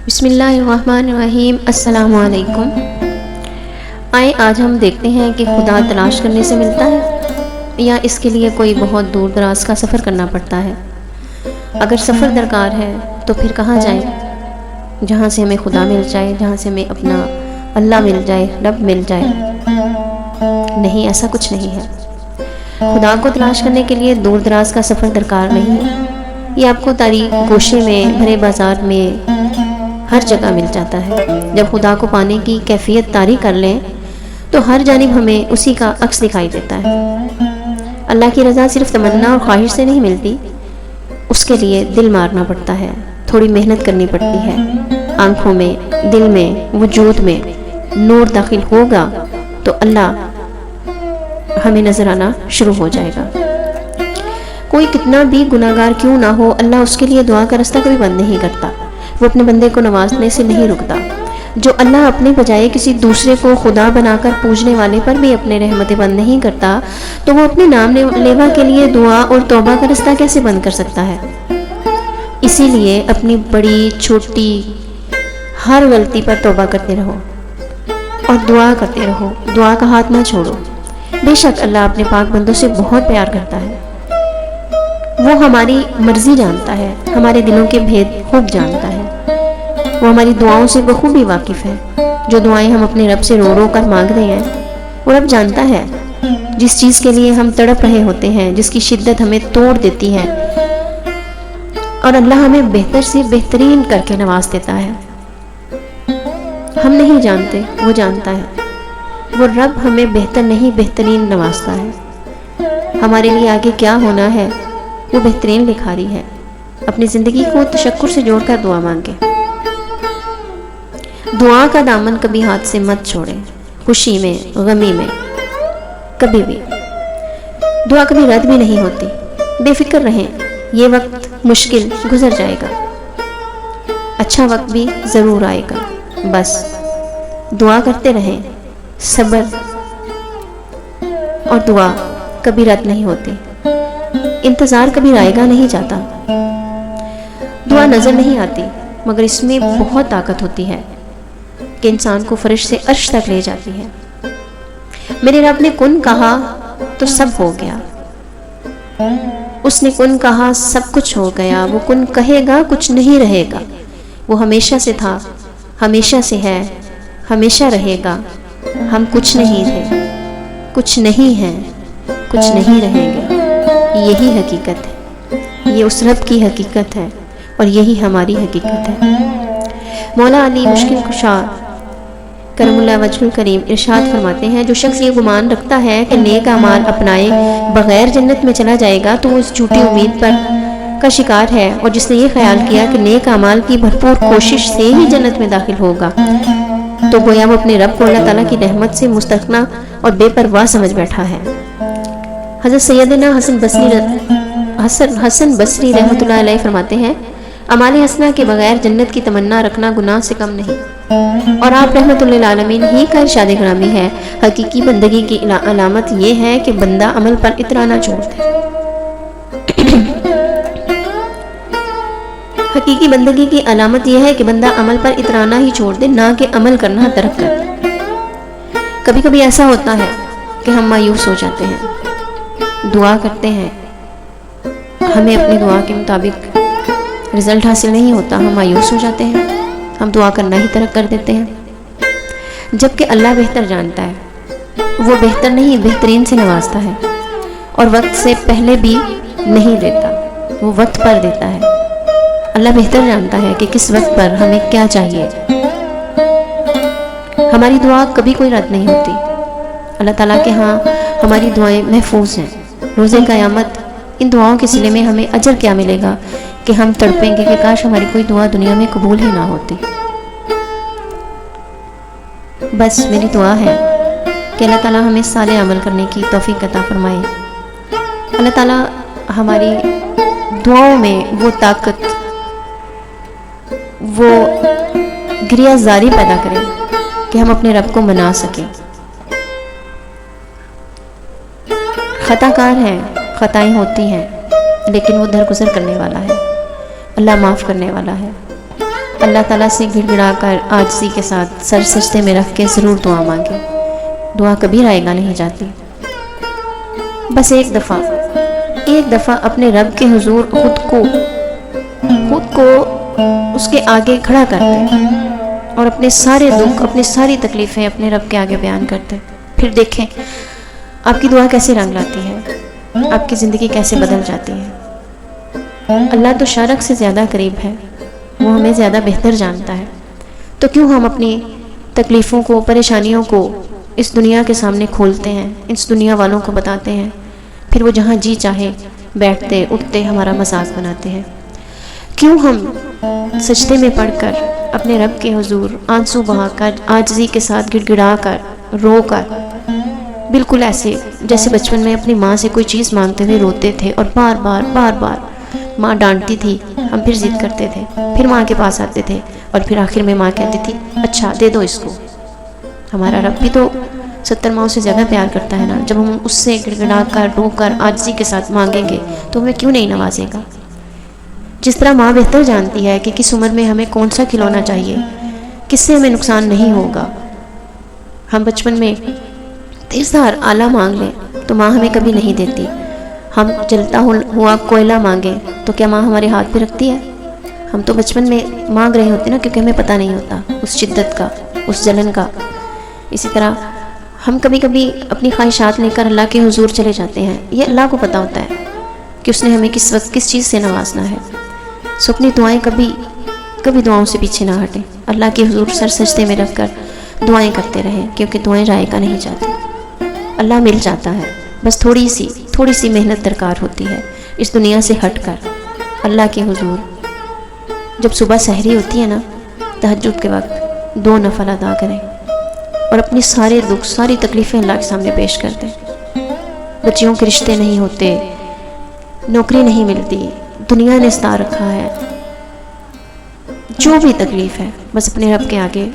بسم اللہ الرحمن الرحیم۔ السلام علیکم۔ آئے آج ہم دیکھتے ہیں کہ خدا تلاش کرنے سے ملتا ہے یا اس کے لیے کوئی بہت دور دراز کا سفر کرنا پڑتا ہے۔ اگر سفر درکار ہے تو پھر کہاں جائیں جہاں سے ہمیں خدا مل جائے، جہاں سے ہمیں اپنا اللہ مل جائے، رب مل جائے؟ نہیں، ایسا کچھ نہیں ہے۔ خدا کو تلاش کرنے کے لیے دور دراز کا سفر درکار نہیں ہے۔ یہ آپ کو تاریک گوشے میں، بھرے بازار میں، ہر جگہ مل جاتا ہے۔ جب خدا کو پانے کی کیفیت طاری کر لیں تو ہر جانب ہمیں اسی کا عکس دکھائی دیتا ہے۔ اللہ کی رضا صرف تمنا اور خواہش سے نہیں ملتی، اس کے لیے دل مارنا پڑتا ہے، تھوڑی محنت کرنی پڑتی ہے۔ آنکھوں میں، دل میں، وجود میں نور داخل ہوگا تو اللہ ہمیں نظر آنا شروع ہو جائے گا۔ کوئی کتنا بھی گناہگار کیوں نہ ہو، اللہ اس کے لیے دعا کا راستہ کبھی بند نہیں کرتا۔ وہ اپنے بندے کو نوازنے سے نہیں رکتا۔ جو اللہ اپنے بجائے کسی دوسرے کو خدا بنا کر پوجنے والے پر بھی اپنے رحمتیں بند نہیں کرتا، تو وہ اپنے نام لیوا کے لیے دعا اور توبہ کا راستہ کیسے بند کر سکتا ہے؟ اسی لیے اپنی بڑی چھوٹی ہر غلطی پر توبہ کرتے رہو اور دعا کرتے رہو، دعا کا ہاتھ نہ چھوڑو۔ بے شک اللہ اپنے پاک بندوں سے بہت پیار کرتا ہے۔ وہ ہماری مرضی جانتا ہے، ہمارے دلوں کے بھید خوب جانتا ہے۔ وہ ہماری دعاؤں سے بخوبی واقف ہے۔ جو دعائیں ہم اپنے رب سے رو رو کر مانگ رہے ہیں، وہ رب جانتا ہے۔ جس چیز کے لیے ہم تڑپ رہے ہوتے ہیں، جس کی شدت ہمیں توڑ دیتی ہے، اور اللہ ہمیں بہتر سے بہترین کر کے نواز دیتا ہے۔ ہم نہیں جانتے، وہ جانتا ہے۔ وہ رب ہمیں بہتر نہیں بہترین نوازتا ہے۔ ہمارے لیے آگے کیا ہونا ہے وہ بہترین لکھاری ہے۔ اپنی زندگی کو تشکر سے جوڑ کر دعا مانگے۔ دعا کا دامن کبھی ہاتھ سے مت چھوڑے، خوشی میں، غمی میں، کبھی بھی۔ دعا کبھی رد بھی نہیں ہوتی۔ بے فکر رہیں، یہ وقت مشکل گزر جائے گا، اچھا وقت بھی ضرور آئے گا۔ بس دعا کرتے رہیں۔ صبر اور دعا کبھی رد نہیں ہوتی۔ انتظار کبھی رائے گا نہیں جاتا۔ دعا نظر نہیں آتی، مگر اس میں بہت طاقت ہوتی ہے کہ انسان کو فرش سے عرش تک لے جاتی ہے۔ میرے رب نے کن کہا تو سب ہو گیا۔ اس نے کن کہا سب کچھ ہو گیا۔ وہ کن کہے گا کچھ نہیں رہے گا۔ وہ ہمیشہ سے تھا، ہمیشہ سے ہے، ہمیشہ رہے گا۔ ہم کچھ نہیں تھے، کچھ نہیں ہیں، کچھ نہیں رہیں گے۔ یہی حقیقت ہے، یہ اس رب کی حقیقت ہے اور یہی ہماری حقیقت ہے۔ مولا علی مشکل کشا کرم اللہ وجہ الکریم ارشاد فرماتے ہیں، جو شخص یہ گمان رکھتا ہے کہ نیک اعمال اپنائے بغیر جنت میں چلا جائے گا تو وہ اس جھوٹی امید کا شکار ہے، اور جس نے یہ خیال کیا کہ نیک اعمال کی بھرپور کوشش سے ہی جنت میں داخل ہوگا تو گویا وہ اپنے رب کو اللہ تعالیٰ کی رحمت سے مستغنا اور بے پرواہ سمجھ بیٹھا ہے۔ حضرت سیدنا حسن بصری رحمۃ اللہ علیہ فرماتے ہیں، اعمال حسنہ کے بغیر جنت کی تمنا رکھنا گناہ سے کم نہیں، اور آپ رحمۃ اللہ عالمین ہی کا ارشاد گرامی ہے، حقیقی بندگی کی علامت یہ ہے کہ بندہ عمل پر اترانا چھوڑ دے۔ حقیقی بندگی کی علامت یہ ہے کہ بندہ عمل پر اترانا ہی چھوڑ دے، نہ کہ عمل کرنا ترک کر دے۔ کبھی کبھی ایسا ہوتا ہے کہ ہم مایوس ہو جاتے ہیں، دعا کرتے ہیں، ہمیں اپنی دعا کے مطابق رزلٹ حاصل نہیں ہوتا، ہم مایوس ہو جاتے ہیں، ہم دعا کرنا ہی ترک کر دیتے ہیں، جبکہ اللہ بہتر جانتا ہے۔ وہ بہتر نہیں بہترین سے نوازتا ہے، اور وقت سے پہلے بھی نہیں دیتا، وہ وقت پر دیتا ہے۔ اللہ بہتر جانتا ہے کہ کس وقت پر ہمیں کیا چاہیے۔ ہماری دعا کبھی کوئی رد نہیں ہوتی۔ اللہ تعالیٰ کے ہاں ہماری دعائیں محفوظ ہیں۔ روز قیامت ان دعاؤں کے صلے میں ہمیں اجر کیا ملے گا کہ ہم تڑپیں گے کہ کاش ہماری کوئی دعا دنیا میں قبول ہی نہ ہوتی۔ بس میری دعا ہے کہ اللہ تعالیٰ ہمیں صالح عمل کرنے کی توفیق عطا فرمائے۔ اللہ تعالیٰ ہماری دعاؤں میں وہ طاقت، وہ گریہ زاری پیدا کرے کہ ہم اپنے رب کو منا سکیں۔ خطا کار ہیں، خطائیں ہوتی ہیں، لیکن وہ درگزر کرنے والا ہے، اللہ معاف کرنے والا ہے۔ اللہ تعالیٰ سے گڑ گڑا کر عاجزی کے ساتھ سر سجدے میں رکھ کے ضرور دعا مانگے. دعا کبھی رائے گا نہیں جاتی. بس ایک دفعہ اپنے رب کے حضور خود کو اس کے آگے کھڑا کرتے اور اپنے سارے دکھ، اپنی ساری تکلیفیں اپنے رب کے آگے بیان کرتے. پھر دیکھیں آپ کی دعا کیسے رنگ لاتی ہے، آپ کی زندگی کیسے بدل جاتی ہے. اللہ تو شارک سے زیادہ قریب ہے، وہ ہمیں زیادہ بہتر جانتا ہے. تو کیوں ہم اپنی تکلیفوں کو، پریشانیوں کو اس دنیا کے سامنے کھولتے ہیں، اس دنیا والوں کو بتاتے ہیں، پھر وہ جہاں جی چاہے بیٹھتے اٹھتے ہمارا مذاق بناتے ہیں. کیوں ہم سجدے میں پڑھ کر اپنے رب کے حضور آنسو بہا کر، عاجزی کے ساتھ گڑ گڑا کر، رو کر، بالکل ایسے جیسے بچپن میں اپنی ماں سے کوئی چیز مانگتے ہوئے روتے تھے اور بار بار ماں ڈانٹتی تھی، ہم پھر ضد کرتے تھے، پھر ماں کے پاس آتے تھے اور پھر آخر میں ماں کہتی تھی اچھا دے دو اس کو. ہمارا رب بھی تو 70 ماؤں سے زیادہ پیار کرتا ہے نا. جب ہم اس سے گڑ گڑا کر، رو کر، عاجزی کے ساتھ مانگیں گے تو ہمیں کیوں نہیں نوازے گا. جس طرح ماں بہتر جانتی ہے کہ کس عمر میں ہمیں کون سا کھلونا چاہیے، کس سے ہمیں نقصان نہیں ہوگا. ہم بچپن میں تیزدھار آلہ مانگ لیں تو ماں ہمیں کبھی نہیں دیتی. ہم جلتا ہوا کوئلہ مانگیں تو کیا ماں ہمارے ہاتھ پہ رکھتی ہے؟ ہم تو بچپن میں مانگ رہے ہوتے نا، کیونکہ ہمیں پتہ نہیں ہوتا اس شدت کا، اس جلن کا. اسی طرح ہم کبھی کبھی اپنی خواہشات لے کر اللہ کے حضور چلے جاتے ہیں. یہ اللہ کو پتہ ہوتا ہے کہ اس نے ہمیں کس وقت کس چیز سے نوازنا ہے. سو اپنی دعائیں کبھی دعاؤں سے پیچھے نہ ہٹیں. اللہ کے حضور سر سجدے میں رکھ کر دعائیں کرتے رہیں، کیونکہ دعائیں رائے کا نہیں جاتی. اللہ مل جاتا ہے، بس تھوڑی سی محنت درکار ہوتی ہے. اس دنیا سے ہٹ کر اللہ کے حضور جب صبح سحری ہوتی ہے نا، تہجد کے وقت 2 نفل ادا کریں اور اپنی سارے دکھ، ساری تکلیفیں اللہ کے سامنے پیش کر دیں. بچیوں کے رشتے نہیں ہوتے، نوکری نہیں ملتی، دنیا نے ستا رکھا ہے، جو بھی تکلیف ہے بس اپنے رب کے آگے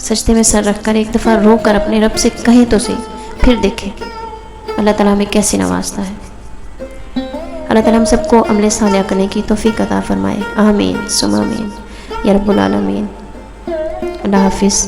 سجدے میں سر رکھ کر ایک دفعہ رو کر اپنے رب سے کہیں تو صحیح. پھر دیکھیں اللہ تعالیٰ ہمیں کیسے نوازتا ہے. اللہ تعالیٰ ہم سب کو عمل صالح کرنے کی توفیق عطا فرمائے. آمین ثم آمین یا رب العالمین. اللہ حافظ.